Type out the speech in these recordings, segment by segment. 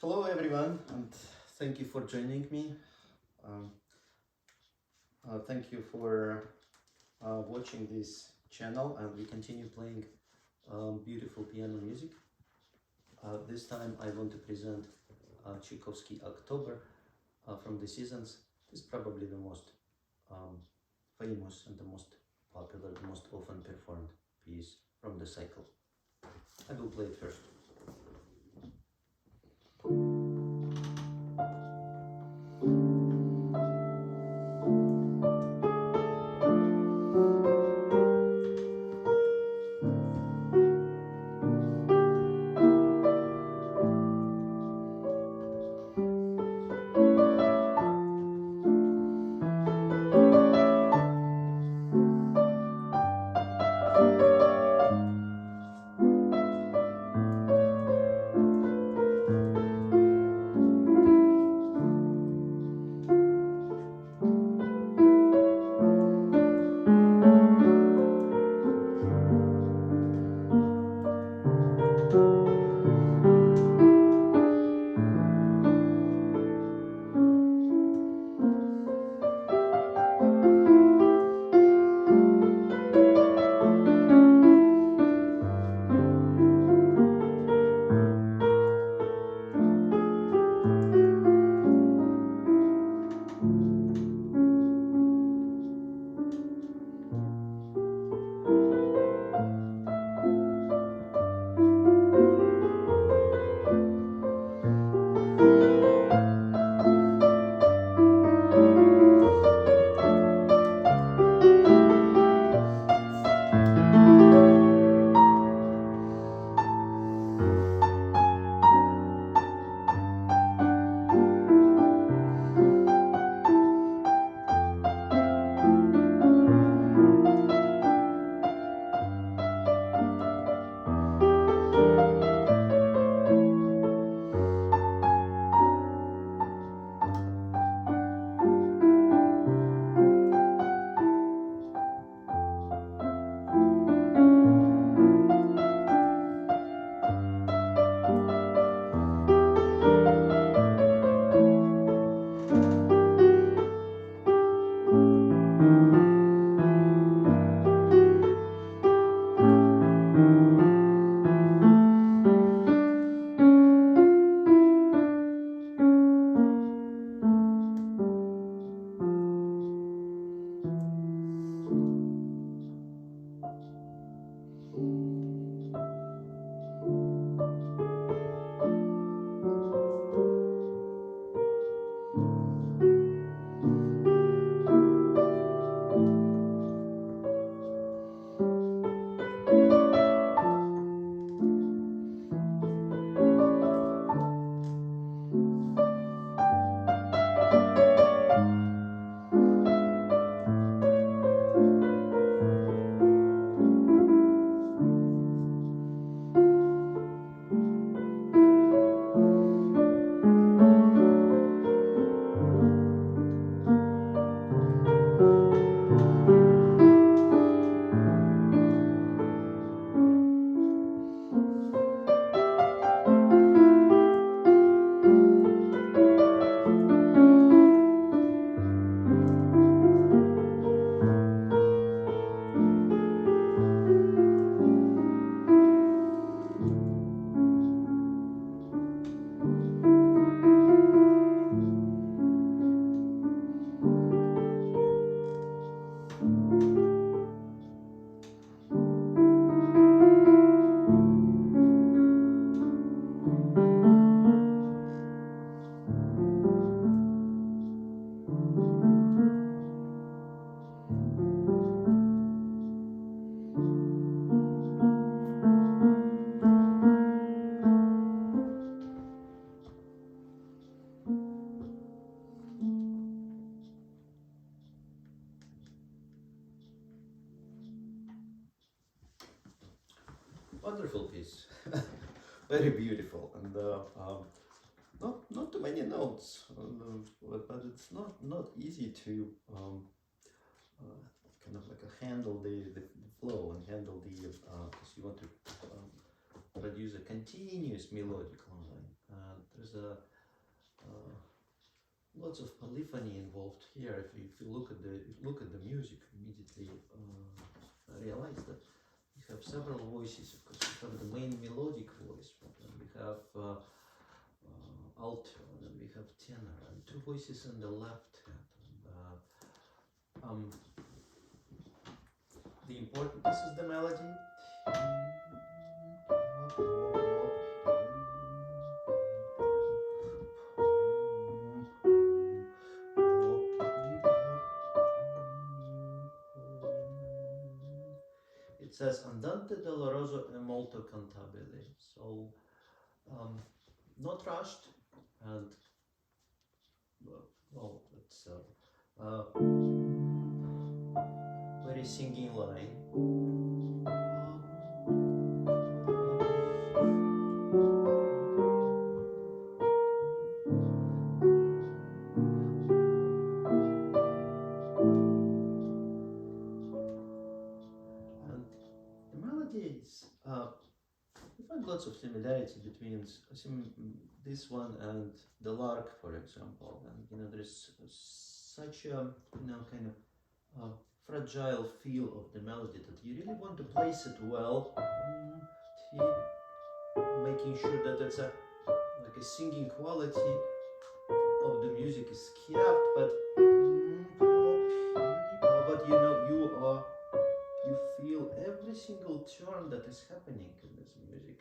Hello everyone, and thank you for joining me. Thank you for watching this channel, and we continue playing beautiful piano music. This time I want to present Tchaikovsky October from the Seasons. This is probably the most famous and the most popular, the most often performed piece from the cycle. I will play it first. Wonderful piece, very beautiful, and not too many notes, but it's not easy to kind of like handle the flow and handle the because you want to produce a continuous melodic line. there's a lots of polyphony involved here. If you look at the music, immediately realize that we have several voices. Of course, we have the main melodic voice, but then we have alto, and then we have tenor, and two voices in the left hand. And, the important. This is the melody. It says andante doloroso e molto cantabile, so not rushed and well, it's very singing line. We find lots of similarity between this one and the lark, for example. And there's such a kind of fragile feel of the melody that you really want to place it well, making sure that it's like a singing quality of the music is kept, but you feel every single turn that is happening in this music.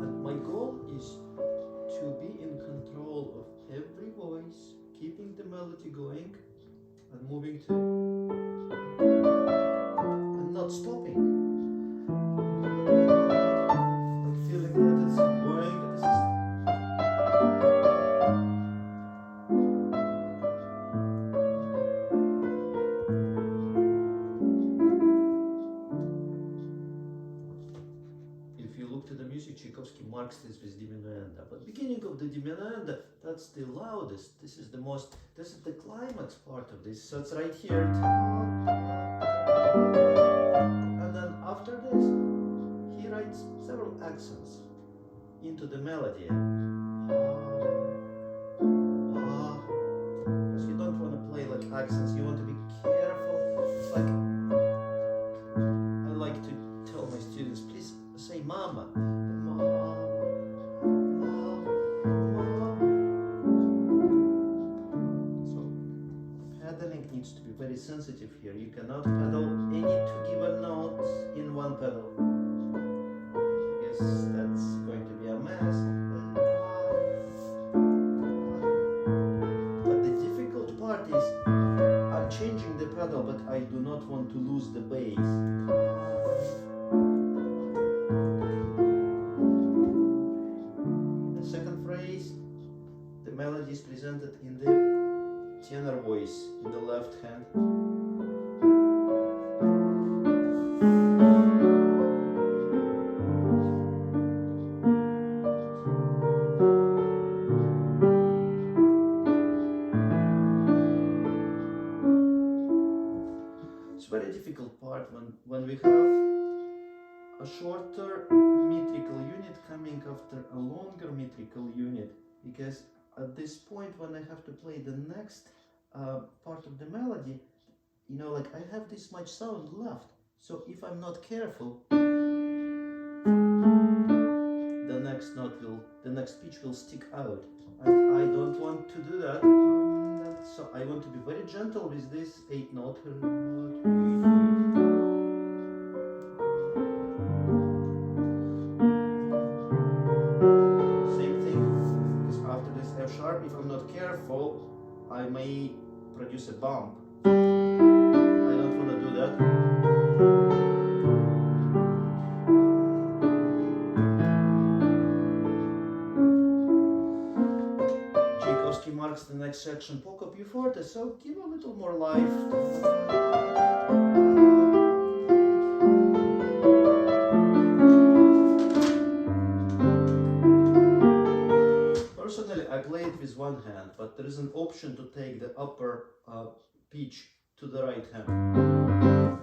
And my goal is to be in control of every voice, keeping the melody going, and moving to and not stopping, like feeling that it's going. If you look to the music, Tchaikovsky marks this with diminuendo. But beginning of the diminuendo, that's the loudest. This is the climax part of this. So it's right here. And then after this, he writes several accents into the melody. Because you don't want to play like accents, you want to be careful. It's like, I like to tell my students, please say mama. Needs to be very sensitive here. You cannot pedal any two given notes in one pedal. I guess that's going to be a mess. But the difficult part is I'm changing the pedal, but I do not want to lose the bass. The second phrase, the melody is presented in the tenor voice in the left hand. It's a very difficult part when we have a shorter metrical unit coming after a longer metrical unit, because at this point when I have to play the next part of the melody, like I have this much sound left, so if I'm not careful, the next pitch will stick out, and I don't want to do that. So I want to be very gentle with this 8 note. Same thing, because after this F sharp, if I'm not careful, I may produce a bump. I don't want to do that. Tchaikovsky marks the next section poco più forte, so give a little more life. one hand, but there is an option to take the upper pitch to the right hand.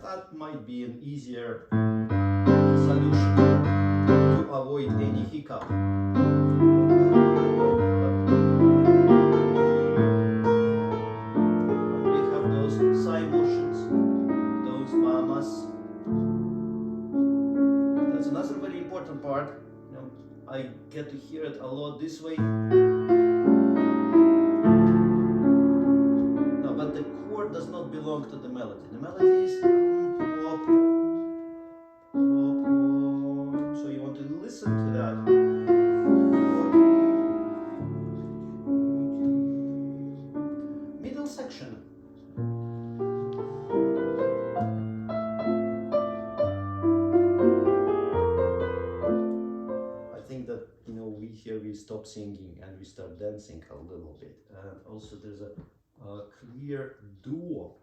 That might be an easier solution to avoid any hiccup. We have those side motions, those mamas. That's another very important part. You know, I get to hear it a lot this way. No, but the chord does not belong to the melody. The melody is so you want to listen to that. Middle section. I think that, you know, we stop singing and we start dancing a little bit. And also there's a clear duo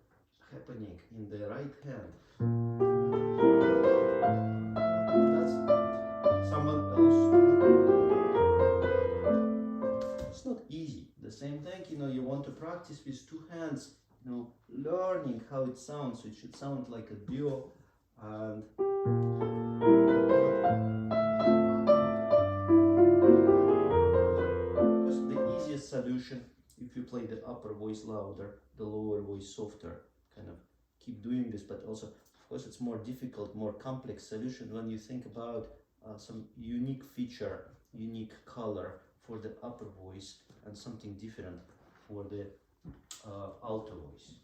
happening in the right hand. That's someone else. It's not easy. The same thing, you know, you want to practice with two hands, you know, learning how it sounds. It should sound like a duo. And because the easiest solution, if you play the upper voice louder, the lower voice softer, kind of keep doing this, but also, of course, it's more difficult, more complex solution when you think about some unique feature, unique color for the upper voice and something different for the alto voice.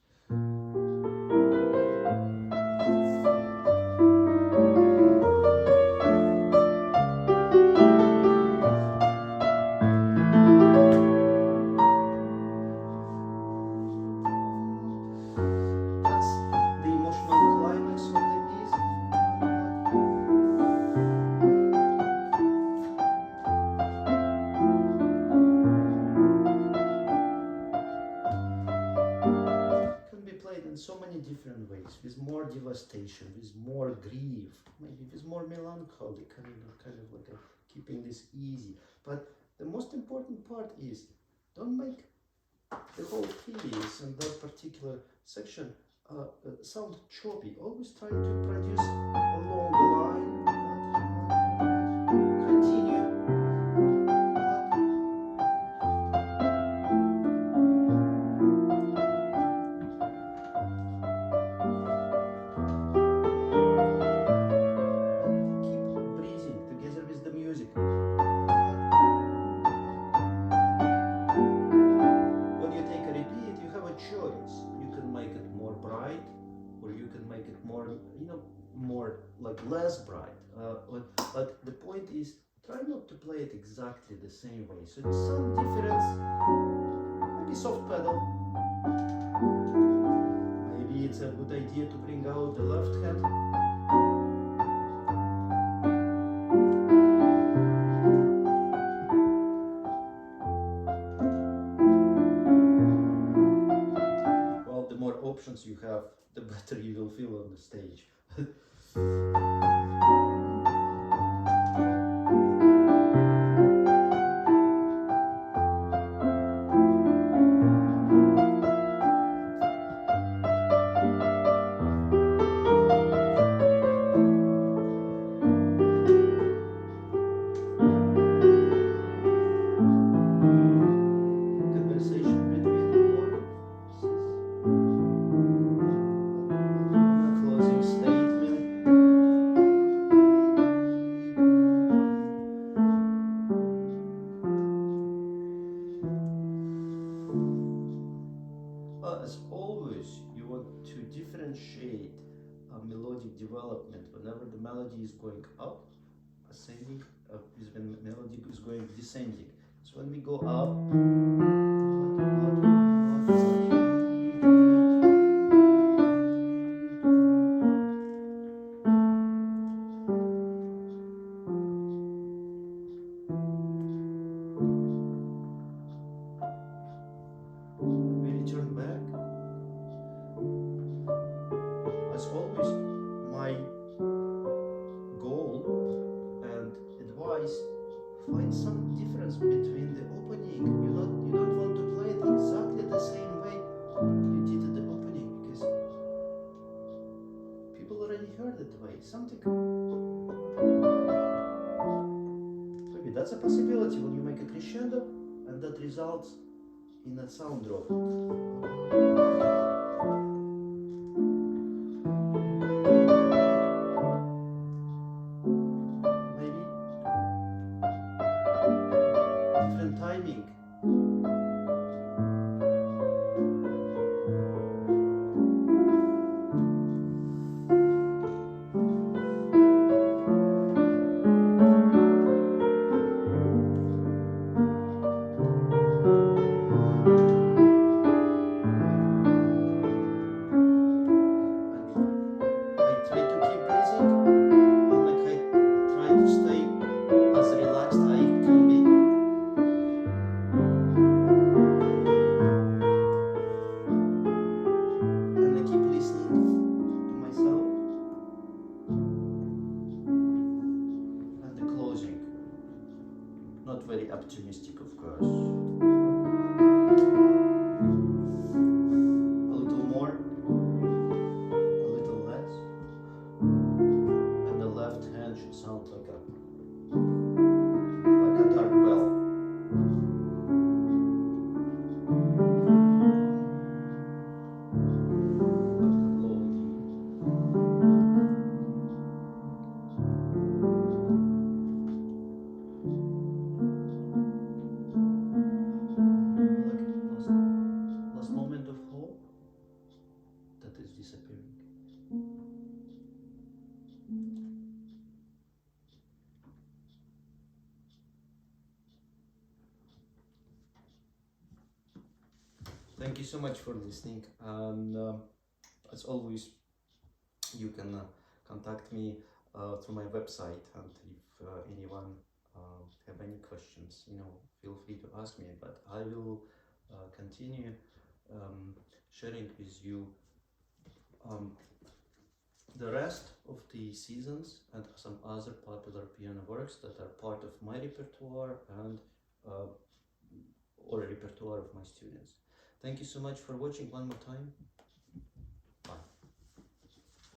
So many different ways, with more devastation, with more grief, maybe with more melancholy, kind of like keeping this easy. But the most important part is, don't make the whole piece and that particular section sound choppy. Always try to produce a long line. Continue. Less bright, but the point is, try not to play it exactly the same way. So it's some difference, maybe soft pedal, maybe it's a good idea to bring out the left hand. Well, the more options you have, the better you will feel on the stage. As always, you want to differentiate melodic development. Whenever the melody is going up, ascending, when melody is going descending. So when we go up, we return back. As always, my goal and advice, find some difference between the opening. You don't want to exactly the same way you did at the opening, because people already heard it the way something. Maybe that's a possibility when you make a crescendo and that results in a sound drop. Maybe different timing. I try to keep breathing, and like I try to stay as relaxed I can be. And I keep listening to myself. And the closing. Not very optimistic, of course. A little more, a little less. And the left hand should sound like a dark bell. Last moment of hope that is disappearing. Thank you so much for listening, and as always, you can contact me through my website, and if anyone have any questions, feel free to ask me, but I will continue sharing with you the rest of the seasons and some other popular piano works that are part of my repertoire and or repertoire of my students. Thank you so much for watching one more time.